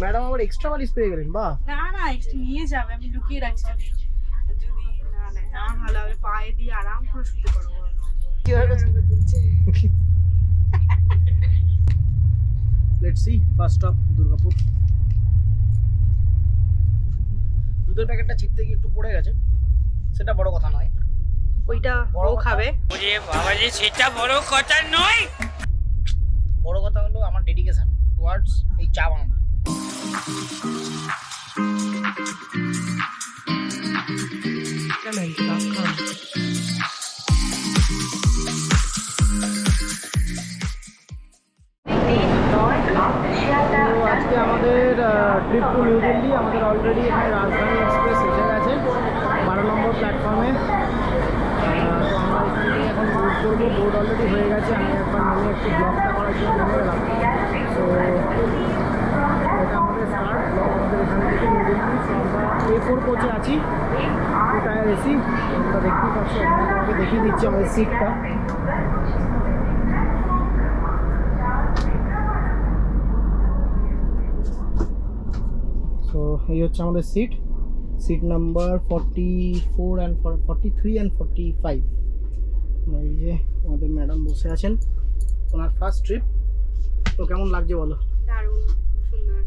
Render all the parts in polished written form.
Madam আবার extra বালিশ পেয়ে গেলেন, বাহ। না না এক্সট্রা নিয়ে যাবে, আমি লুকিয়ে রাখছি যদি না নেয় আমার ভালো হবে, পায়ে দিয়ে আরাম করে শুতে পারবো। কি হয়ে গেছে? Let's see first stop Durgapur. দুধের প্যাকেটটা ছিটতে গিয়ে একটু পড়ে গেছে, সেটা বড় কথা নয়। ওইটা ও খাবে। ওরে বাবাজি, সেটা বড় কথা নয়। বড় কথা হলো আমার ডেডিকেশন টুয়ার্ডস এই চা বানানো। আজকে আমাদের ট্রিপ টু নিউ দিল্লি। আমাদের অলরেডি এখানে রাজধানী এক্সপ্রেস এসে গেছে 12 নম্বর প্ল্যাটফর্মে। তো আমরা এখান থেকে এখন বোর্ড করবো, বোর্ড অলরেডি হয়ে গেছে। আমি একবার নেমে একটু ব্লগটা করার জন্য নেমে গেলাম। তো এটা আমাদের স্টার্ট ব্লগ আমাদের এখান থেকে নিউ দিল্লি। তো আমরা A4 কোচে আছি, 2 টায়ার এসি। আমরা দেখতেই পাচ্ছি, আপনাকে দেখিয়ে দিচ্ছি আমাদের সিটটা। তো এই হচ্ছে আমাদের সিট নাম্বার 44 অ্যান্ড 43 অ্যান্ড 45। এই যে আমাদের ম্যাডাম বসে আছেন, ওনার ফার্স্ট ট্রিপ। তো কেমন লাগছে বলো? দারুণ সুন্দর।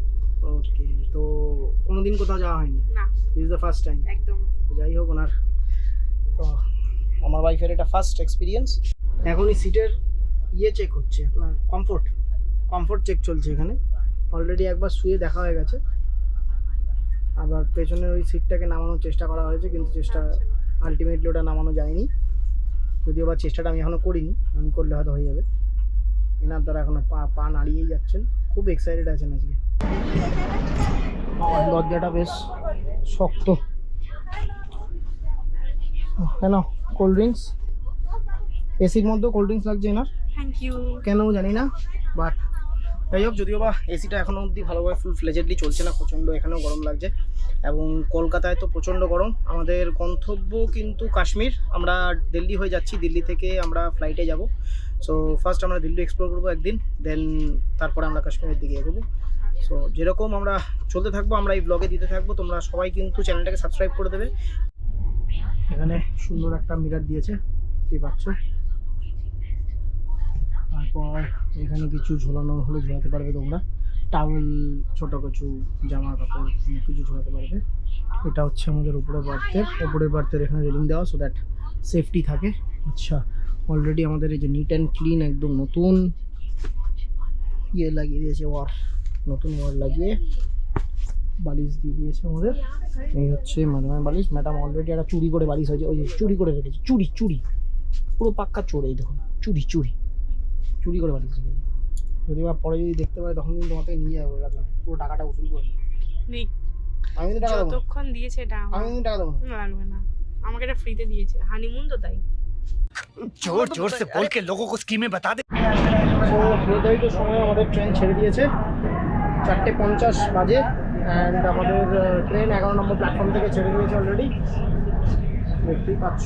ওকে, তো কোনোদিন কোথাও যাওয়া হয়নি? না, this is the first time. একদম। যাই হোক, ওনার তো আমার ওয়াইফের এটা ফার্স্ট এক্সপিরিয়েন্স। এখনই সিটের চেক হচ্ছে, আপনার কমফোর্ট চেক চলছে এখানে। অলরেডি একবার শুয়ে দেখা হয়ে গেছে, আবার পেছনের ওই সিটটাকে নামানোর চেষ্টা করা হয়েছে, কিন্তু আলটিমেটলি ওটা নামানো যায়নি। যদিও বা চেষ্টাটা আমি এখনও করিনি, আমি করলে হয়তো হয়ে যাবে। এনার দ্বারা এখনো পা নাড়িয়েই যাচ্ছেন, খুব এক্সাইটেড আছেন আজকে। দরজাটা বেশ শক্ত। কেন কোল্ড ড্রিঙ্কস, এসির মধ্যেও কোল্ড ড্রিঙ্কস লাগছে এনার, থ্যাংক ইউ। কেন জানি না, বাট যাই হোক। যদিও বা এসিটা এখনও অবধি ভালোভাবে ফুল ফ্লেজেডলি চলছে না, প্রচণ্ড এখানেও গরম লাগছে। এবং কলকাতায় তো প্রচণ্ড গরম। আমাদের গন্তব্য কিন্তু কাশ্মীর। আমরা দিল্লি হয়ে যাচ্ছি, দিল্লি থেকে আমরা ফ্লাইটে যাব। সো ফার্স্ট আমরা দিল্লি এক্সপ্লোর করবো একদিন, দেন তারপরে আমরা কাশ্মীরের দিকে এগোবো। সো যেরকম আমরা চলতে থাকবো, আমরা এই ব্লগে দিতে থাকবো। তোমরা সবাই কিন্তু চ্যানেলটাকে সাবস্ক্রাইব করে দেবে। এখানে সুন্দর একটা মিরার দিয়েছে, দেখতে পাচ্ছ। তারপর এখানে কিছু ঝোলানো হলে ঝোলাতে পারবে তোমরা, টাওয়েল, ছোটো কিছু জামা কাপড়, অনেক কিছু ঝোলাতে পারবে। এটা হচ্ছে আমাদের উপরের বার্থের এখানে রেলিং দেওয়া, সো দ্যাট সেফটি থাকে। আচ্ছা, অলরেডি আমাদের এই যে নিট অ্যান্ড ক্লিন, একদম নতুন লাগিয়ে দিয়েছে, নতুন ওয়ার লাগিয়ে বালিশ দিয়ে দিয়েছে আমাদের। এই হচ্ছে ম্যাডামের বালিশ। ম্যাডাম অলরেডি একটা চুরি করে বালিশ হয়েছে, ওই যে চুরি করে রেখেছে, চুরি পুরো পাক্কা চোর। এই দেখুন, চুরি করে বালিশ রেখেছে। যদি বা পরে যদি দেখতে পাই, তখন কিন্তু তোমার থেকে নিয়ে যাবো, রাখলাম পুরো টাকাটা উসুল করে। আমি কিন্তু টাকা দেবো, যতক্ষণ দিয়েছে এটা আমি কিন্তু টাকা দেবো লাগবে না, আমাকে এটা ফ্রিতে দিয়েছে, হানিমুন তো তাই। जोर से बोल के लोगों को स्कीमें बता दे। তো নির্ধারিত সময়ে আমাদের ট্রেন ছেড়ে দিয়েছে, 4:50 বাজে। অ্যান্ড আমাদের ট্রেন 11 নম্বর প্ল্যাটফর্ম থেকে ছেড়ে দিয়েছে অলরেডি, দেখতেই পাচ্ছ।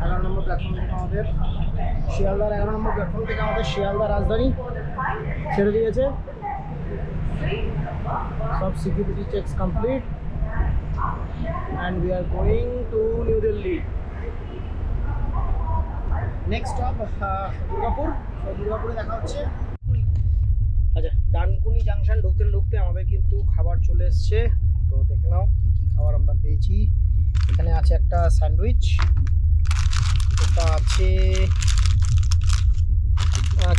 11 নম্বর প্ল্যাটফর্ম থেকে আমাদের শিয়ালদার 11 নম্বর প্ল্যাটফর্ম থেকে আমাদের শিয়ালদা রাজধানী ছেড়ে দিয়েছে। সব security checks complete and we are going to New Delhi. Next stop Durgapur. তো দুর্গাপুরে দেখা হচ্ছে। আচ্ছা, ডানকুনি জাংশন ঢুকতে আমাদের কিন্তু খাবার চলে এসছে। তো দেখে নাও কি খাবার আমরা পেয়েছি। এখানে আছে একটা স্যান্ডউইচ, এটা আছে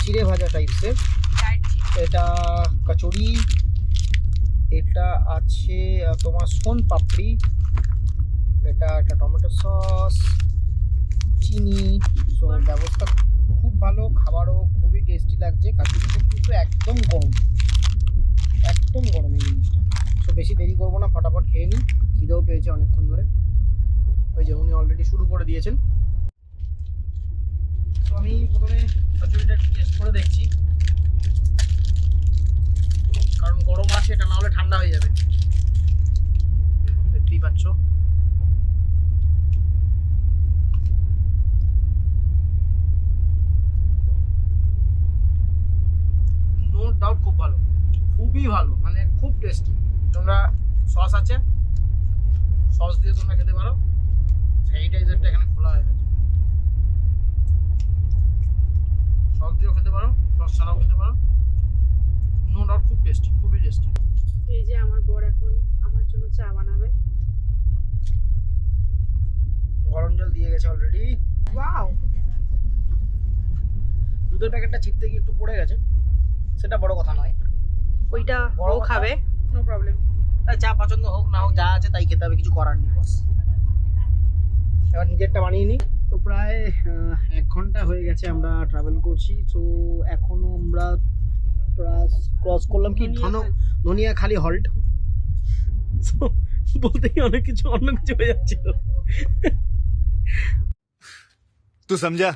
চিড়ে ভাজা টাইপসের, এটা কচুরি, এটা আছে তোমার সোন পাপড়ি, এটা একটা টমেটো সস, চিনি। সো ব্যবস্থা খুব ভালো, খাবারও খুবই টেস্টি লাগছে। কাশ্মীরিতে কিন্তু একদম গরম এই জিনিসটা। সো বেশি দেরি করবো না, ফটাফট খেয়ে নিই, খিদেও পেয়েছে অনেকক্ষণ ধরে। ওই যে উনি অলরেডি শুরু করে দিয়েছেন। তো আমি প্রথমে কচুরিটা একটু টেস্ট করে দেখছি, কারণ গরম আছে, এটা না হলে ঠান্ডা হয়ে যাবে। দেখতেই পাচ্ছ। খুব ভালো, খুবই ভালো, মানে খুব টেস্টি। তোমরা সস আছে, সস দিয়ে তোমরা খেতে পারো। স্যানিটাইজারটা এখানে খোলা হয়ে গেছে, সস দিয়েও খেতে পারো, সস ছাড়াও খেতে পারো। নো ডাউট খুব টেস্টি, খুবই টেস্টি। এই যে আমার বর এখন আমার জন্য চা বানাবে। গরম জল দিয়ে গেছে অলরেডি। ওয়াও, দুধের প্যাকেটটা ছিটতে গিয়ে একটু পড়ে গেছে, সেটা বড় কথা নয়। ওইটা বড় ও কথা। খাবে, নো প্রবলেম। চা পছন্দ হোক না হোক, যা আছে তাই খেতে হবে, কিছু করার নেই বস। এবার নিজেরটা বানিয়ে নিই। তো প্রায় 1 ঘন্টা হয়ে গেছে আমরা ট্রাভেল করছি। তো এখনো আমরা ক্রস করলাম কি ধনিয়াখালি হল্ট। বলতেই অনেক কিছু অন্য কিছু হয়ে যাচ্ছিল। तू समझा?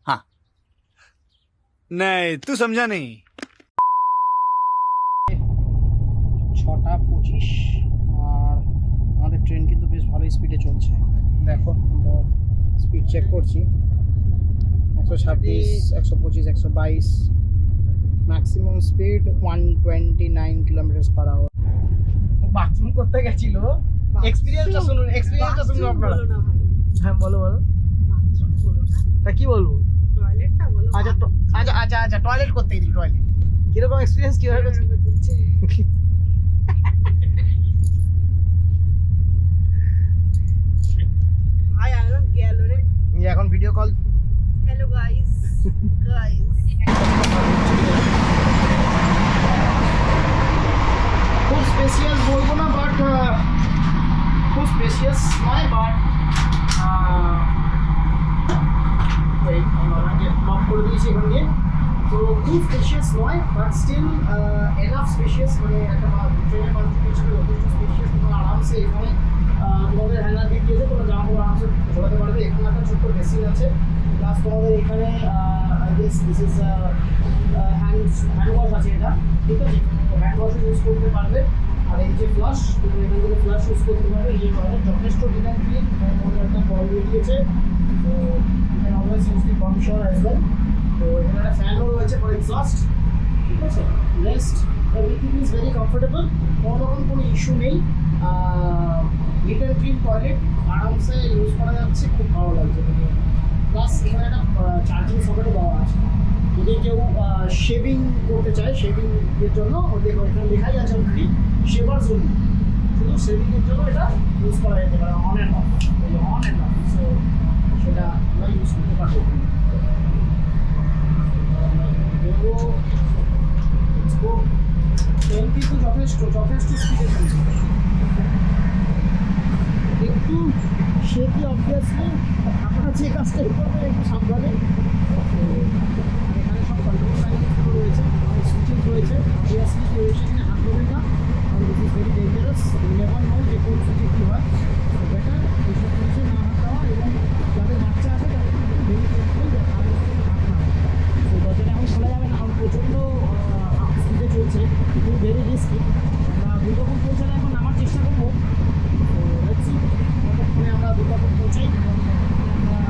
हाँ। नहीं, तू समझा नहीं। 6:25 আর আমাদের ট্রেন কিন্তু বেশ ভালো স্পিডে চলছে। দেখো আমরা স্পিড চেক করছি, 126, 125, 122, ম্যাক্সিমাম স্পিড 129 km/h। বাথরুম করতে গেছিল, এক্সপিরিয়েন্সটা শুনুন, এক্সপিরিয়েন্সটা শুনুন আপনারা। বলো না ভাই, হ্যাঁ বলো বলো। বাথরুম বলো না, তা কি বলবো? টয়লেটটা বলো। আচ্ছা টয়লেট করতে গেছি, টয়লেট কিরকম এক্সপিরিয়েন্স কি হয়ে গেছে? ভাই আইলাম গেল রে। এখন ভিডিও কল। হ্যালো গাইস, খুব স্পেশিয়াস বলবো না, বাট খুব স্পেশিয়াস নয়, বাট লক করে দিয়েছি এখান দিয়ে। তো খুব স্পেশিয়াস নয়, বাট স্টিল এনাফ স্পেশিয়াস, মানে একটা ট্রেনের বাথরুম হিসেবে যথেষ্ট স্পেশিয়াস। তোমরা আরামসে এখানে তোমাদের হ্যাঙ্গার দিয়ে দিয়েছে, তোমরা জামা কাপড় আরামসে ঝোলাতে পারবে। এখানে একটা ছোট্ট বেসিন আছে, প্লাস তোমাদের এখানে দিস ইজ হ্যান্ড ওয়াশ আছে, এটা ঠিক আছে, হ্যান্ড ওয়াশ ইউজ করতে পারবে। আর এই যে ফ্লাশ, তুমি এখান থেকে ফ্লাশ ইউজ করতে পারবে। এই যে টয়লেট যথেষ্ট ক্লিন অ্যান্ড ক্লিন, মধ্যে একটা কল দিয়ে দিয়েছে। তো you can always use the pump shower as well. তো এখানে একটা ফ্যানও রয়েছে ফর এক্সস্ট, ঠিক আছে। Rest everything is very comfortable, কোনো রকম কোনো ইস্যু নেই। নিট অ্যান্ড ক্লিন টয়লেট, আরামসে ইউজ করা যাচ্ছে, খুব ভালো লাগছে। প্লাস এখানে একটা চার্জিং সকেটও দেওয়া আছে, যদি কেউ শেভিং করতে চায়, শেভিং এর জন্য দেখো এখানে লেখাই আছে অলরেডি শেভার জোন, শুধু শেভিংয়ের জন্য এটা ইউজ করা যেতে পারে, on and of, on and of. So সেটা আমরা ইউজ করতে পারবো এখানে। ট্রেন কিন্তু যথেষ্ট স্পিডে চলছে। একটু সেটি অবভিয়াসলি আপনারা যে কাজটাই করবেন একটু সাবধানে। এখানে সব কন্ট্রোল প্যানেলগুলো রয়েছে, সুইচেস রয়েছে, অবভিয়াসলি কেউ এসে এখানে হাত দেবেন না, কারণ this is very dangerous. Never know যে কোন সুইচে কী হয়। তো বেটার এইসব সুইচে না হাত দেওয়া, এবং যাদের বাচ্চা আছে তাদের কিন্তু ভেরি কেয়ারফুল যে হাত না হয়। তো দরজাটা এখন খোলা যাবে না, কারণ প্রচণ্ড স্পিডে চলছে, কিন্তু ভেরি রিস্কি। আমরা দুর্গাপুর পৌঁছালে এখন নামার চেষ্টা করবো। তো লেটস সি কতক্ষণে আমরা দুর্গাপুর পৌঁছাই, এবং আমরা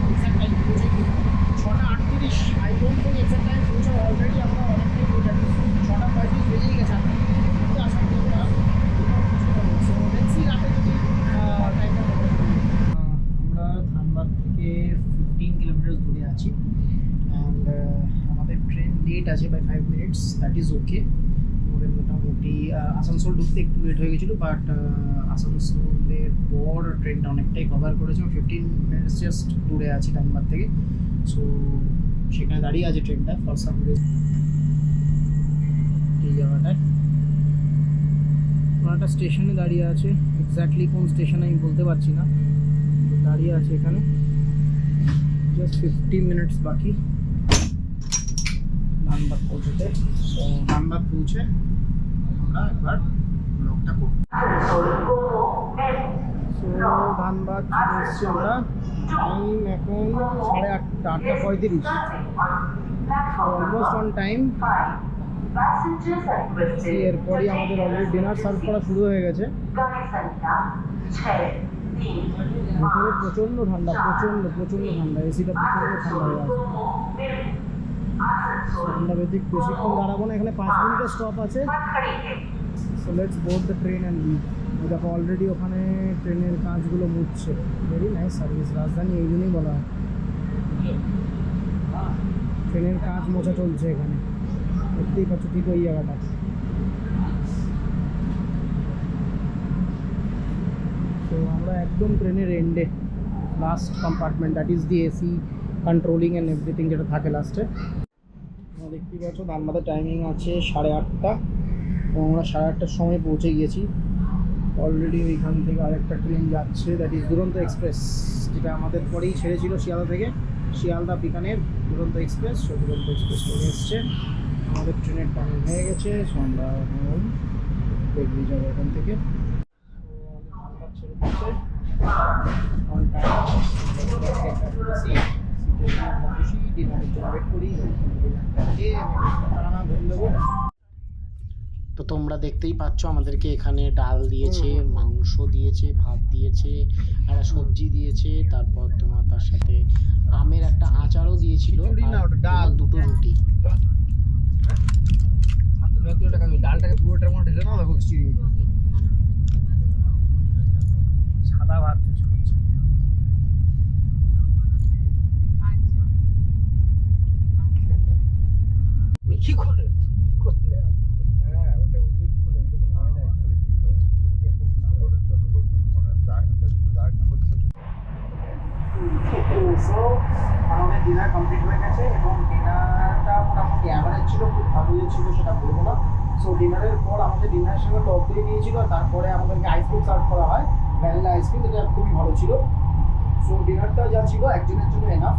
এক্সাক্ট টাইম পৌঁছাই। 6:38, I don't think exact time পৌঁছাবো, অলরেডি আমরা অনেকটাই পৌঁছাই। 6:35 বেজেই গেছে, আশা করি আমরা সো লেটস সি রাতে যদি টাইমটা আমরা ধানবাদ থেকে 15 কিলোমিটার দূরে আছি, অ্যান্ড আমাদের ট্রেন লেট আছে by 5 minutes, that is okay. আমাদের মোটামুটি আসানসোল ঢুকতে একটু লেট হয়ে গেছিলো, বাট আসানসোলের পর ট্রেনটা অনেকটাই কভার করেছে। 15 মিনিটস জাস্ট দূরে আছি ধানবাদ থেকে। সো সেখানে দাঁড়িয়ে আছে ট্রেনটা ফর সাম রিজন। এই জায়গাটায় কোনো একটা স্টেশনে দাঁড়িয়ে আছে, এক্স্যাক্টলি কোন স্টেশন আমি বলতে পারছি না, দাঁড়িয়ে আছে এখানে। জাস্ট 50 মিনিটস বাকি ধানবাদ পৌঁছতে। তো ধানবাদ পৌঁছে আমরা একবার ব্লগটা করব। সো ধানবাদ এসছি আমরা, টাইম এখন 8:30, 8:35, অলমোস্ট অন টাইম। এরপরই আমাদের অলরেডি ডিনার সার্ভ করা শুরু হয়ে গেছে। ভেতরে প্রচণ্ড ঠান্ডা, প্রচণ্ড ঠান্ডা, এসিটা প্রচণ্ড ঠান্ডা হয়ে আছে। আমরা বেশিক্ষণ দাঁড়াবো না, এখানে 5 মিনিটের স্টপ আছে। So let's board the train and leave. দেখো অলরেডি ওখানে ট্রেনের কাজগুলো মুছছে। ভেরি নাইস সার্ভিস, রাজধানী এই জন্যই বলা হয়। ট্রেনের কাজ মোছা চলছে এখানে, দেখতেই পাচ্ছ ঠিক ওই জায়গাটা। তো আমরা একদম ট্রেনের এন্ডে, last compartment, that is the AC controlling and everything যেটা থাকে লাস্টে। তোমরা দেখতেই পাচ্ছ ধানবাদের টাইমিং আছে 8:30 এবং আমরা 8:30টার সময় পৌঁছে গিয়েছি। অলরেডি ওইখান থেকে আরেকটা ট্রেন যাচ্ছে, দ্যাট ইজ দুরন্ত এক্সপ্রেস, যেটা আমাদের পরেই ছেড়েছিল শিয়ালদা থেকে, শিয়ালদা বিকানের দুরন্ত এক্সপ্রেস। সো দুরন্ত এক্সপ্রেস চলে এসছে, আমাদের ট্রেনের টাইমিং হয়ে গেছে। সো আমরা বেরিয়ে যাবো এখান থেকে। তো তোমরা দেখতেই পাচ্ছ আমাদেরকে এখানে ডাল দিয়েছে, মাংস দিয়েছে, ভাত দিয়েছে, একটা সবজি দিয়েছে, তারপর তোমার তার সাথে আমের একটা আচারও দিয়েছিল, ডাল, দুটো রুটি। ডালটাকে পুরোটার মধ্যে ঢেলে নাও, দেখো সাদা ভাত কি করে হ্যাঁ, ওটা ওই জন্যই বলে এরকম হয় না। আমাদের ডিনার কমপ্লিট হয়ে গেছে এবং ডিনারটা মোটামুটি অ্যাভারেজ ছিল, খুব ভালো ছিল সেটা বলবো না। সো ডিনারের পর আমাদের ডিনারের সঙ্গে টক দই দিয়েছিল, তারপরে আমাদেরকে আইসক্রিম সার্ভ করা হয়, ভ্যানিলা আইসক্রিম, যেটা খুবই ভালো ছিল। সো ডিনারটা যা ছিল একজনের জন্য এনাফ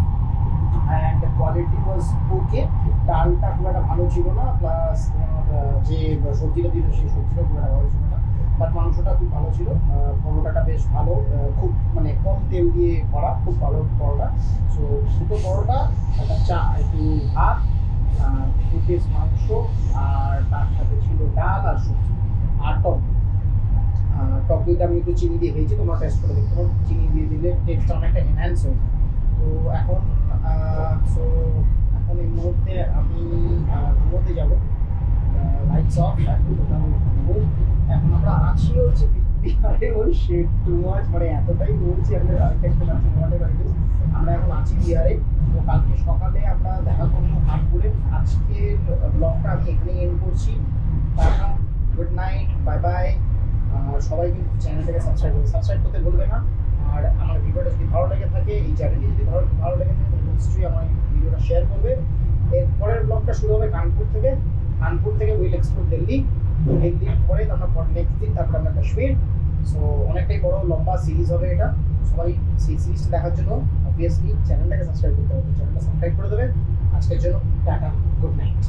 অ্যান্ড কোয়ালিটি ওয়াজ ওকে। ডালটা খুব একটা ভালো ছিল না, প্লাস যে সবজিটা দিল সেই সবজিটা খুব একটা ভালো ছিল না, বাট মাংসটা খুব ভালো ছিল। পরোটাটা বেশ ভালো, খুব মানে কম তেল দিয়ে করা, খুব ভালো পরোটা। সো দুটো পরোটা, একটা চা, একটু ভাত, 2 পিস মাংস, আর তার সাথে ছিল ডাল আর সবজি আর টক দই। টক দইটা আমি একটু চিনি দিয়ে খেয়েছি, তোমরা টেস্ট করে দেখতে পারো, চিনি দিয়ে দিলে টেস্টটা অনেকটা এনহ্যান্স হয়ে যায়। তো এখন এখন এই মুহূর্তে আমি ঘুমোতে যাবো, লাইটস অফ, এখন আমরা আছি হচ্ছে বিহারে, ওই শেড টু মাচ, মানে এতটাই নড়ছি আমরা এখন আছি বিহারে। তো কালকে সকালে আমরা দেখা করবো কানপুরে। আজকের ব্লগটা আমি এখানেই এন্ড করছি। Tata, good night, bye bye. সবাই কিন্তু চ্যানেলটাকে সাবস্ক্রাইব করতে ভুলবে না। আর আমার ভিডিওটা যদি ভালো লেগে থাকে, এই চ্যানেলটি যদি ভালো লেগে থাকে, তাহলে নিশ্চয়ই আমার ভিডিওটা শেয়ার করবে। এরপরের ব্লগটা শুরু হবে কানপুর থেকে উইল এক্সপ্লোর দিল্লির পরে আমরা নেক্সট দিন তারপর আমরা কাশ্মীর। সো অনেকটাই বড় লম্বা সিরিজ হবে এটা। সবাই সেই সিরিজটা দেখার জন্য অবভিয়াসলি চ্যানেলটাকে সাবস্ক্রাইব করতে হবে, চ্যানেলটা সাবস্ক্রাইব করে দেবে। আজকের জন্য টাটা, গুড নাইট।